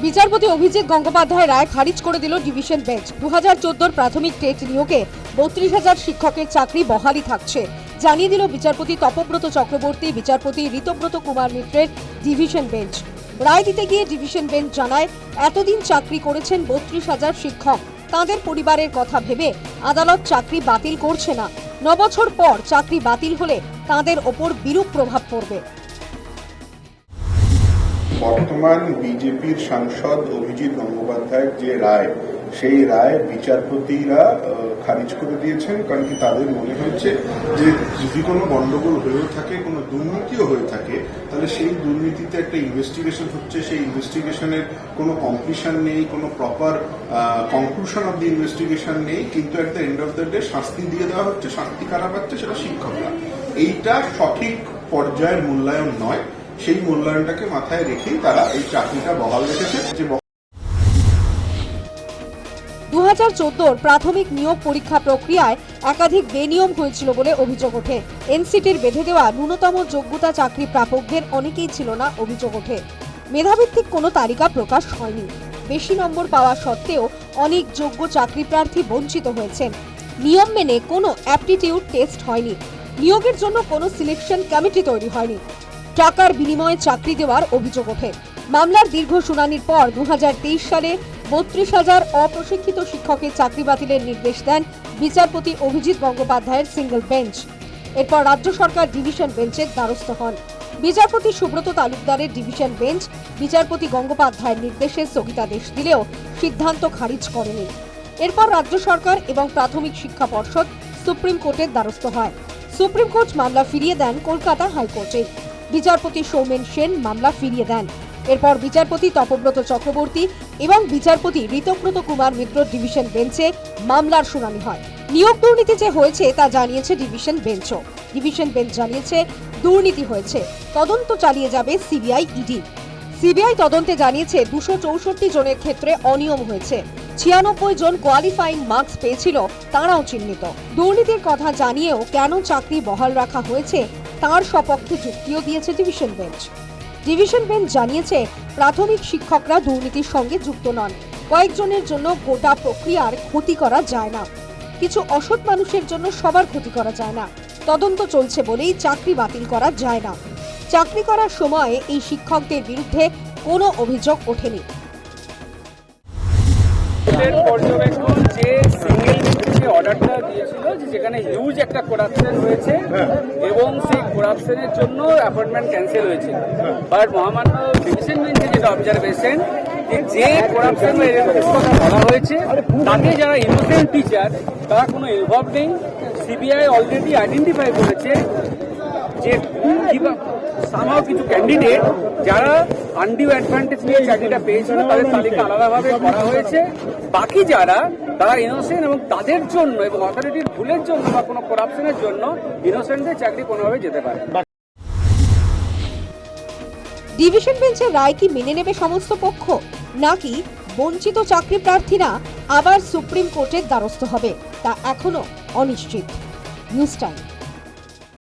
বিচারপতি অভিজিৎ গঙ্গোপাধ্যায় রায় খারিজ করে দিল ডিভিশন বেঞ্চ। 2014 প্রাথমিক টেট নিয়োগে 32,000 শিক্ষকের চাকরি বহালি থাকছে জানিয়ে দিল বিচারপতি তপব্রত চক্রবর্তী, বিচারপতি ঋতব্রত কুমার মিত্রের ডিভিশন বেঞ্চ। রায় দিতে গিয়ে ডিভিশন বেঞ্চ জানায়, এতদিন চাকরি করেছেন 32,000 শিক্ষক, তাঁদের পরিবারের কথা ভেবে আদালত চাকরি বাতিল করছে না। 9 বছর পর চাকরি বাতিল হলে তাঁদের ওপর বিরূপ প্রভাব পড়বে। বর্তমান বিজেপির সাংসদ অভিজিৎ গঙ্গোপাধ্যায়ের যে রায়, সেই রায় বিচারপতিরা খারিজ করে দিয়েছেন। কারণ কি তাদের মনে হয়েছে যে যদি কোনো গন্ডগোল হয়েও থাকে, কোনো দুর্নীতিও হয়ে থাকে, তাহলে সেই দুর্নীতিতে একটা ইনভেস্টিগেশন হচ্ছে, সেই ইনভেস্টিগেশনের কোনো কমপ্লিশন নেই, কোনো proper conclusion of the investigation নেই, কিন্তু at the end of the day শাস্তি দিয়ে দেওয়া হচ্ছে, শাস্তি কারা পাচ্ছে সেটা শিক্ষকরা। এইটা সঠিক পর্যায়ের মূল্যায়ন নয়। সেই মূল্যায়নটাকে মাথায় রেখেই তারা এই চাকরিটা বহাল রেখেছে। 2014 প্রাথমিক নিয়োগ পরীক্ষা প্রক্রিয়ায় একাধিক বেনিয়ম হয়েছিল বলে অভিযোগ ওঠে। এনসিটির বেঁধে দেওয়া ন্যূনতম যোগ্যতা চাকরি প্রাপকদের অনেকেই ছিল না, অভিযোগ ওঠে। মেধাভিত্তিক কোনো তালিকা প্রকাশ হয়নি। বেশি নম্বর পাওয়া সত্ত্বেও অনেক যোগ্য চাকরি প্রার্থী বঞ্চিত হয়েছেন। নিয়ম মেনে কোনো অ্যাপটিটিউড টেস্ট হয়নি। নিয়োগের জন্য কোনো সিলেকশন কমিটি তৈরি হয়নি। টাকার বিনিময়ে চাকরি দেওয়ার অভিযোগ ওঠে। মামলার দীর্ঘ শুনানির পর 2023 সালে 32,000 অপ্রশিক্ষিত শিক্ষকের চাকরি বাতিলের নির্দেশ দেন বিচারপতি অভিজিৎ গঙ্গোপাধ্যায়ের সিঙ্গল বেঞ্চ। এরপর রাজ্য সরকার ডিভিশন বেঞ্চের দ্বারস্থ হন। বিচারপতি সুব্রত তালুকদারের ডিভিশন বেঞ্চ বিচারপতি গঙ্গোপাধ্যায়ের নির্দেশে স্থগিতাদেশ দিলেও সিদ্ধান্ত খারিজ করেনি। এরপর রাজ্য সরকার এবং প্রাথমিক শিক্ষা পর্ষদ সুপ্রিম কোর্টের দ্বারস্থ হয়। সুপ্রিম কোর্ট মামলা ফিরিয়ে দেন কলকাতা হাইকোর্টে। বিচারপতি সৌমেন সেন মামলা ফিরিয়ে দেন। এরপর বিচারপতি তপব্রত চক্রবর্তী এবং বিচারপতি ঋতব্রত কুমার মিত্র ডিভিশন বেঞ্চে মামলার শুনানি হয়। নিয়োগ দুর্নীতি যে হয়েছে তা জানিয়েছে ডিভিশন বেঞ্চও। ডিভিশন বেঞ্চ জানিয়েছে দুর্নীতি হয়েছে, তদন্ত চালিয়ে যাবে সিবিআই, ইডি। সিবিআই তদন্তে জানিয়েছে 264 জনের ক্ষেত্রে অনিয়ম হয়েছে। 96 জন কোয়ালিফাইং মার্কস পেয়েছিল, তাঁরাও চিহ্নিত। দুর্নীতির কথা জানিয়েও কেন চাকরি বহাল রাখা হয়েছে তার সপক্ষে যুক্তিও দিয়েছে ডিভিশন বেঞ্চ। ডিভিশন বেঞ্চ জানিয়েছে, প্রাথমিক শিক্ষকরা দুর্নীতির সঙ্গে যুক্ত নন। কয়েকজনের জন্য গোটা প্রক্রিয়ার ক্ষতি করা যায় না। কিছু অসৎ মানুষের জন্য সবার ক্ষতি করা যায় না। তদন্ত চলছে বলেই চাকরি বাতিল করা যায় না। চাকরি করার সময় এই শিক্ষকদের বিরুদ্ধে কোনো অভিযোগ ওঠেনি। পর্যবেক্ষণ যে সিঙ্গেল যে অর্ডারটা দিয়েছিল, যেখানে হিউজ একটা করাপশন হয়েছে এবং সেই করাপশনের জন্য অ্যাপয়েন্টমেন্ট ক্যান্সেল হয়েছে। বাট মহামান্য ডিভিশন বেঞ্চে যেটা অবজারভেশন, যে করাপশন কথা বলা হয়েছে তাতে যারা ইনোসেন্ট টিচার তারা কোনো ইনভলভ নেই। সিবিআই অলরেডি আইডেন্টিফাই করেছে যে সামহাও কিছু ক্যান্ডিডেট যারা আনডিউ অ্যাডভান্টেজ নিয়ে চাকরিটা পেয়েছিল তাদের তালিকা আলাদাভাবে করা হয়েছে। বাকি যারা তারা ইনোসেন্ট এবং তাদের জন্য এবং অথরিটির ভুলের জন্য বা কোনো করাপশনের জন্য ইনোসেন্টদের চাকরি কোনোভাবে যেতে পারে। ডিভিশন বেঞ্চের রায় কি মেনে নেবে সমস্ত পক্ষ, নাকি বঞ্চিত চাকরি প্রার্থীরা আবার সুপ্রিম কোর্টের দ্বারস্থ হবে তা এখনো অনিশ্চিত। News time.